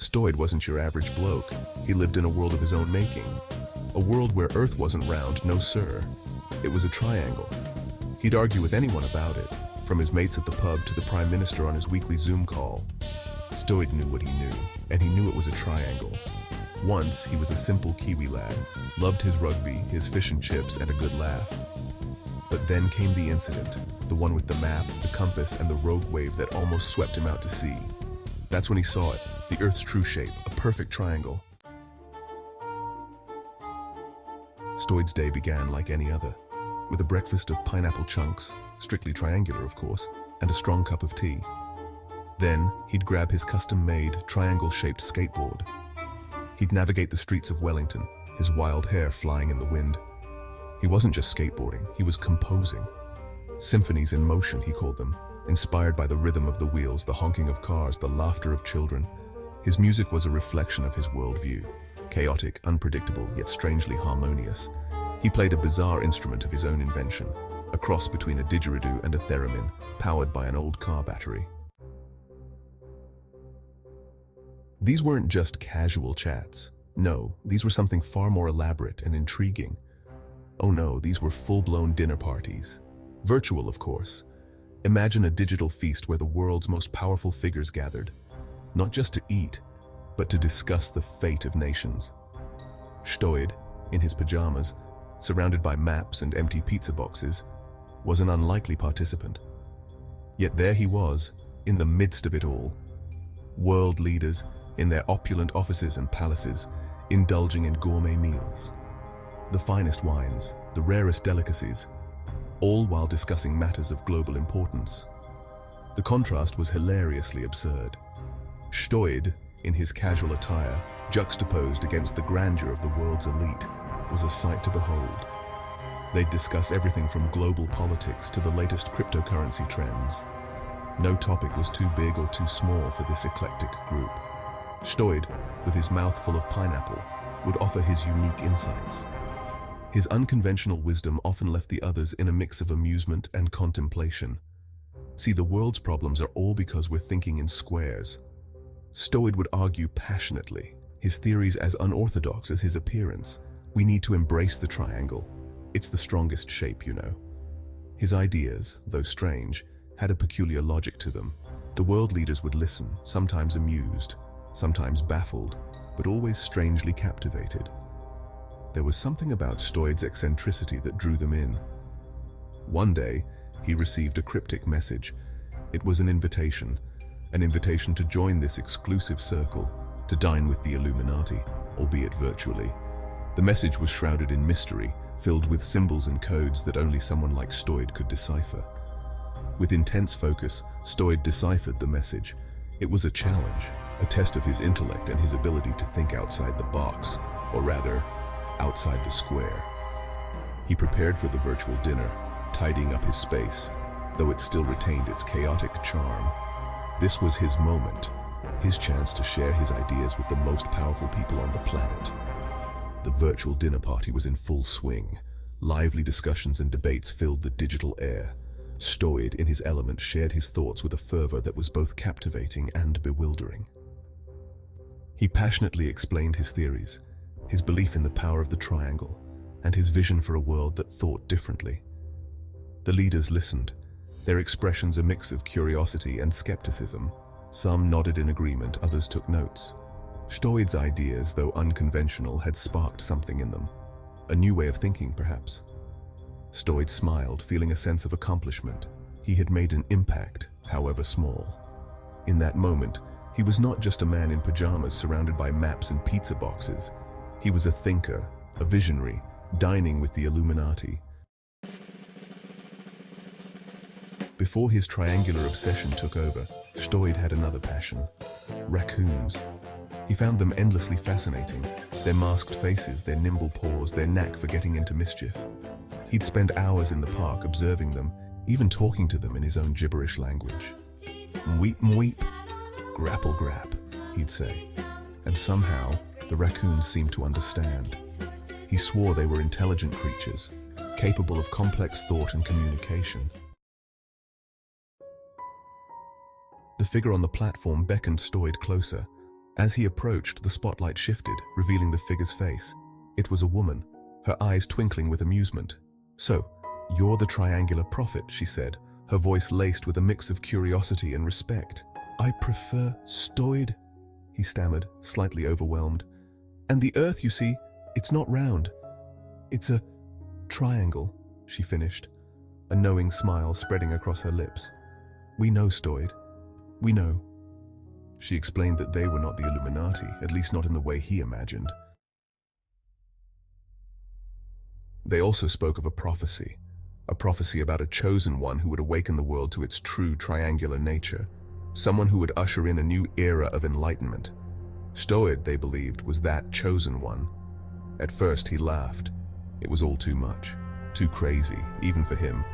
Stoid wasn't your average bloke. He lived in a world of his own making. A world where Earth wasn't round, no sir. It was a triangle. He'd argue with anyone about it, from his mates at the pub to the Prime Minister on his weekly Zoom call. Stoid knew what he knew, and he knew it was a triangle. Once, he was a simple Kiwi lad, loved his rugby, his fish and chips, and a good laugh. But then came the incident, the one with the map, the compass, and the rogue wave that almost swept him out to sea. That's when he saw it, the Earth's true shape, a perfect triangle. Stoid's day began like any other, with a breakfast of pineapple chunks, strictly triangular of course, and a strong cup of tea. Then, he'd grab his custom-made, triangle-shaped skateboard. He'd navigate the streets of Wellington, his wild hair flying in the wind. He wasn't just skateboarding, he was composing. Symphonies in motion, he called them, inspired by the rhythm of the wheels, the honking of cars, the laughter of children. His music was a reflection of his worldview, chaotic, unpredictable, yet strangely harmonious. He played a bizarre instrument of his own invention, a cross between a didgeridoo and a theremin, powered by an old car battery. These weren't just casual chats. No, these were something far more elaborate and intriguing. Oh no, these were full-blown dinner parties. Virtual, of course. Imagine a digital feast where the world's most powerful figures gathered, not just to eat, but to discuss the fate of nations. Stoid, in his pajamas, surrounded by maps and empty pizza boxes, was an unlikely participant. Yet there he was, in the midst of it all. World leaders, in their opulent offices and palaces, indulging in gourmet meals. The finest wines, the rarest delicacies, all while discussing matters of global importance. The contrast was hilariously absurd. Stoid, in his casual attire, juxtaposed against the grandeur of the world's elite, was a sight to behold. They'd discuss everything from global politics to the latest cryptocurrency trends. No topic was too big or too small for this eclectic group. Stoid, with his mouth full of pineapple, would offer his unique insights. His unconventional wisdom often left the others in a mix of amusement and contemplation. See, the world's problems are all because we're thinking in squares. Stoid would argue passionately, his theories as unorthodox as his appearance. We need to embrace the triangle. It's the strongest shape, you know. His ideas, though strange, had a peculiar logic to them. The world leaders would listen, sometimes amused, sometimes baffled, but always strangely captivated. There was something about Stoid's eccentricity that drew them in. One day, he received a cryptic message. It was an invitation to join this exclusive circle, to dine with the Illuminati, albeit virtually. The message was shrouded in mystery, filled with symbols and codes that only someone like Stoid could decipher. With intense focus, Stoid deciphered the message. It was a challenge, a test of his intellect and his ability to think outside the box, or rather, outside the square. He prepared for the virtual dinner, tidying up his space, though it still retained its chaotic charm. This was his moment, his chance to share his ideas with the most powerful people on the planet. The virtual dinner party was in full swing. Lively discussions and debates filled the digital air. Stoid, in his element, shared his thoughts with a fervor that was both captivating and bewildering. He passionately explained his theories, his belief in the power of the triangle, and his vision for a world that thought differently. The leaders listened, their expressions a mix of curiosity and skepticism. Some nodded in agreement, others took notes. Stoid's ideas, though unconventional, had sparked something in them. A new way of thinking, perhaps. Stoid smiled, feeling a sense of accomplishment. He had made an impact, however small. In that moment, he was not just a man in pajamas surrounded by maps and pizza boxes. He was a thinker, a visionary, dining with the Illuminati. Before his triangular obsession took over, Stoid had another passion: raccoons. He found them endlessly fascinating, their masked faces, their nimble paws, their knack for getting into mischief. He'd spend hours in the park observing them, even talking to them in his own gibberish language. "Mweep mweep, grapple grap," he'd say. And somehow, the raccoons seemed to understand. He swore they were intelligent creatures, capable of complex thought and communication. The figure on the platform beckoned Stoid closer. As he approached, the spotlight shifted, revealing the figure's face. It was a woman, her eyes twinkling with amusement. "So, you're the triangular prophet," she said, her voice laced with a mix of curiosity and respect. "I prefer Stoid," he stammered, slightly overwhelmed. "And the earth, you see, it's not round. It's a triangle," she finished, a knowing smile spreading across her lips. "We know, Stoid. We know." She explained that they were not the Illuminati, at least not in the way he imagined. They also spoke of a prophecy about a chosen one who would awaken the world to its true triangular nature, someone who would usher in a new era of enlightenment. Stoid, they believed, was that chosen one. At first he laughed. It was all too much, too crazy, even for him.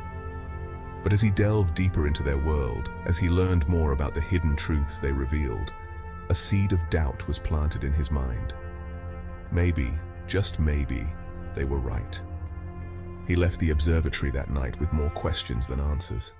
But as he delved deeper into their world, as he learned more about the hidden truths they revealed, a seed of doubt was planted in his mind. Maybe, just maybe, they were right. He left the observatory that night with more questions than answers.